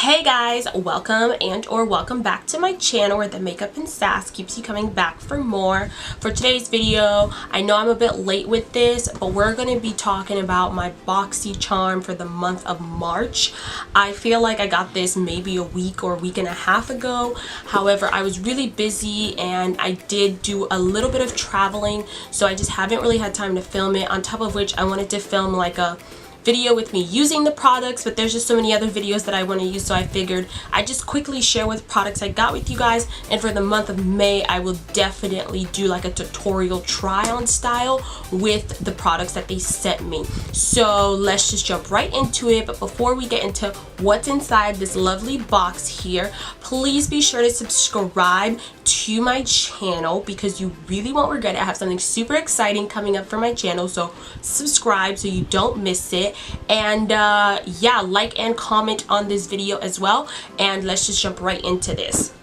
Hey guys, welcome back to my channel where the makeup and sass keeps you coming back for more. For today's video, I know I'm a bit late with this, but we're going to be talking about my BoxyCharm for the month of March. I feel like I got this maybe a week or a week and a half ago. However, I was really busy and I did do a little bit of traveling, so I just haven't really had time to film it. On top of which, I wanted to film like a video with me using the products, but there's just so many other videos that I want to use, so I figured I'd just quickly share what products I got with you guys. And for the month of May, I will definitely do like a tutorial try on style with the products that they sent me. So let's just jump right into it. But before we get into what's inside this lovely box here, please be sure to subscribe to my channel because you really won't regret it. I have something super exciting coming up for my channel, so subscribe so you don't miss it. And yeah, like and comment on this video as well, and let's just jump right into this.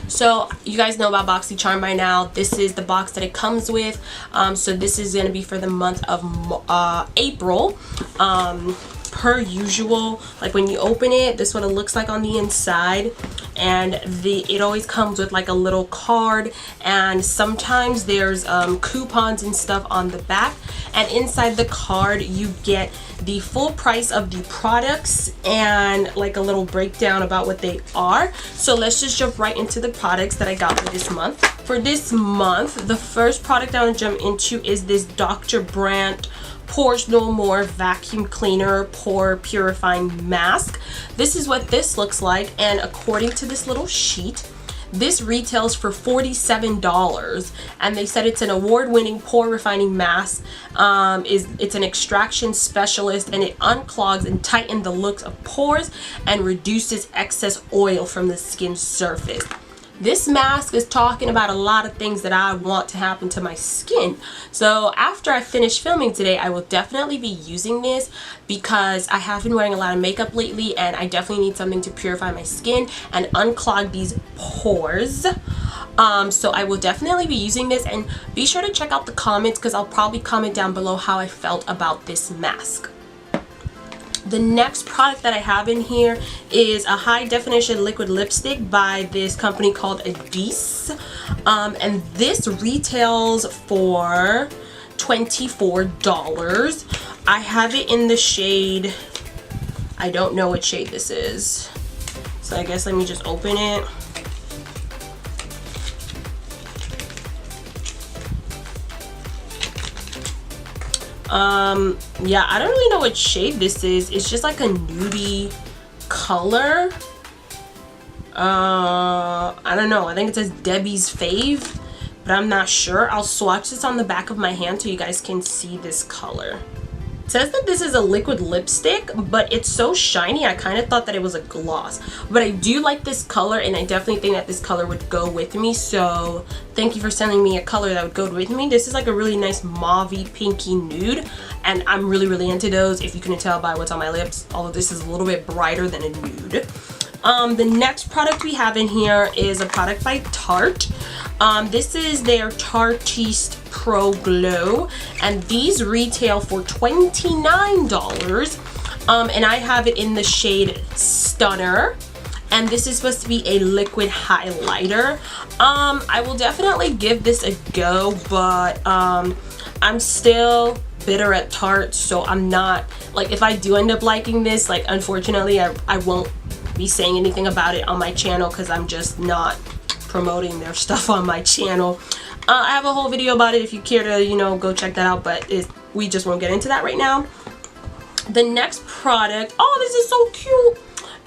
So you guys know about BoxyCharm by now. This is the box that it comes with. So this is going to be for the month of April. Per usual, like when you open it, this is what it looks like on the inside, and it always comes with like a little card, and sometimes there's coupons and stuff on the back, and inside the card you get the full price of the products and like a little breakdown about what they are. So let's just jump right into the products that I got for this month. For this month, the first product I want to jump into is this Dr. Brandt Pores No More Vacuum Cleaner Pore Purifying Mask. This is what this looks like, and according to this little sheet, this retails for $47, and they said it's an award-winning pore refining mask. It's an extraction specialist, and it unclogs and tightens the looks of pores and reduces excess oil from the skin surface. This mask is talking about a lot of things that I want to happen to my skin. So after I finish filming today, I will definitely be using this because I have been wearing a lot of makeup lately, and I definitely need something to purify my skin and unclog these pores. So I will definitely be using this, and be sure to check out the comments because I'll probably comment down below how I felt about this mask. The next product that I have in here is a high definition liquid lipstick by this company called Adis, and this retails for $24. I have it in the shade, I don't know what shade this is, so I guess let me just open it. Yeah, I don't really know what shade this is. It's just like a nudie color. I don't know. I think it says Debbie's Fave, but I'm not sure. I'll swatch this on the back of my hand so you guys can see this color. It says that this is a liquid lipstick, but it's so shiny I kind of thought that it was a gloss. But I do like this color, and I definitely think that this color would go with me, so thank you for sending me a color that would go with me. This is like a really nice mauvey pinky nude, and I'm really into those, if you couldn't tell by what's on my lips, although this is a little bit brighter than a nude. The next product we have in here is a product by Tarte. This is their Tarteist Pro Glow, and these retail for $29. And I have it in the shade Stunner, and this is supposed to be a liquid highlighter. I will definitely give this a go, but I'm still bitter at Tarte, so I'm not, like, if I do end up liking this, like, unfortunately I won't be saying anything about it on my channel because I'm just not promoting their stuff on my channel. I have a whole video about it if you care to, you know, go check that out, but we just won't get into that right now. The next product, oh, this is so cute.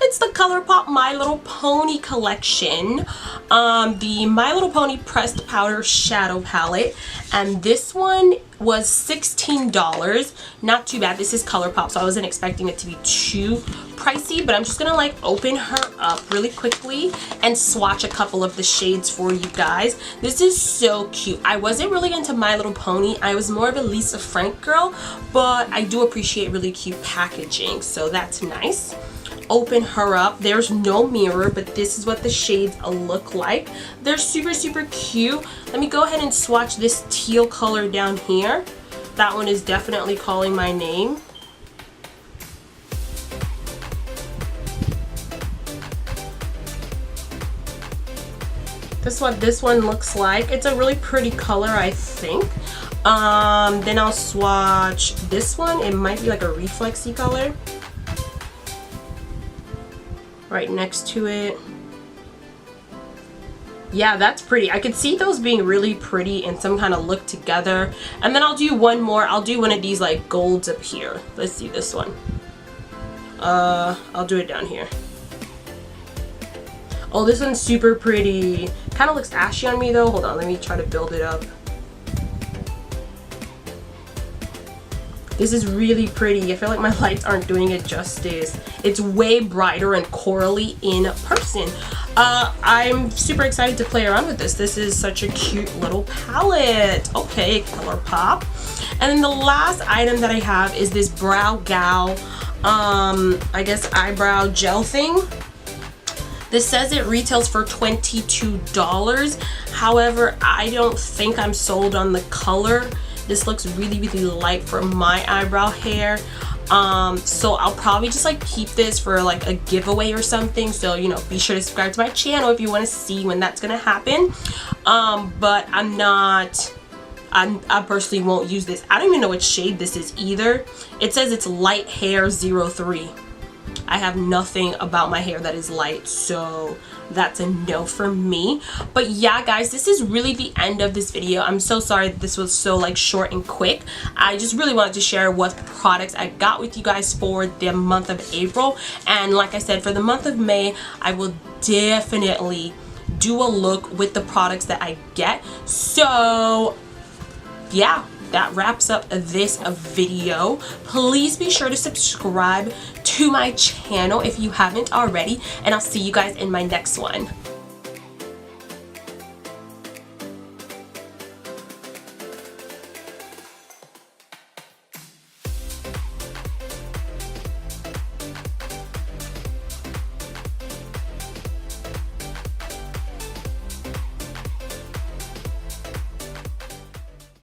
It's the ColourPop My Little Pony collection. The My Little Pony Pressed Powder Shadow Palette, and this one was $16. Not too bad. This is ColourPop, so I wasn't expecting it to be too pricey, but I'm just gonna like open her up really quickly and swatch a couple of the shades for you guys. This is so cute. I wasn't really into My Little Pony. I was more of a Lisa Frank girl, but I do appreciate really cute packaging, so that's nice. Open her up. There's no mirror, but this is what the shades look like. They're super cute. Let me go ahead and swatch this teal color down here. That one is definitely calling my name. This is what this one looks like. It's a really pretty color, I think. Then I'll swatch this one. It might be like a reflexy color. Right next to it. Yeah, that's pretty. I could see those being really pretty and some kind of look together. And then I'll do one more. I'll do one of these like golds up here. Let's see this one. I'll do it down here. Oh, this one's super pretty. Kind of looks ashy on me though. Hold on, let me try to build it up. This is really pretty. I feel like my lights aren't doing it justice. It's way brighter and corally in person. I'm super excited to play around with this. This is such a cute little palette. Okay, color pop. And then the last item that I have is this Brow Gal, I guess eyebrow gel thing. This says it retails for $22. However, I don't think I'm sold on the color. This looks really, really light for my eyebrow hair. So I'll probably just like keep this for like a giveaway or something. So, you know, be sure to subscribe to my channel if you want to see when that's gonna happen. But I personally won't use this. I don't even know what shade this is either. It says it's light hair 03. I have nothing about my hair that is light, so that's a no for me. But yeah, guys, this is really the end of this video. I'm so sorry that this was so like short and quick. I just really wanted to share what products I got with you guys for the month of April. And like I said, for the month of May, I will definitely do a look with the products that I get. So yeah, that wraps up this video. Please be sure to subscribe to my channel if you haven't already, and I'll see you guys in my next one.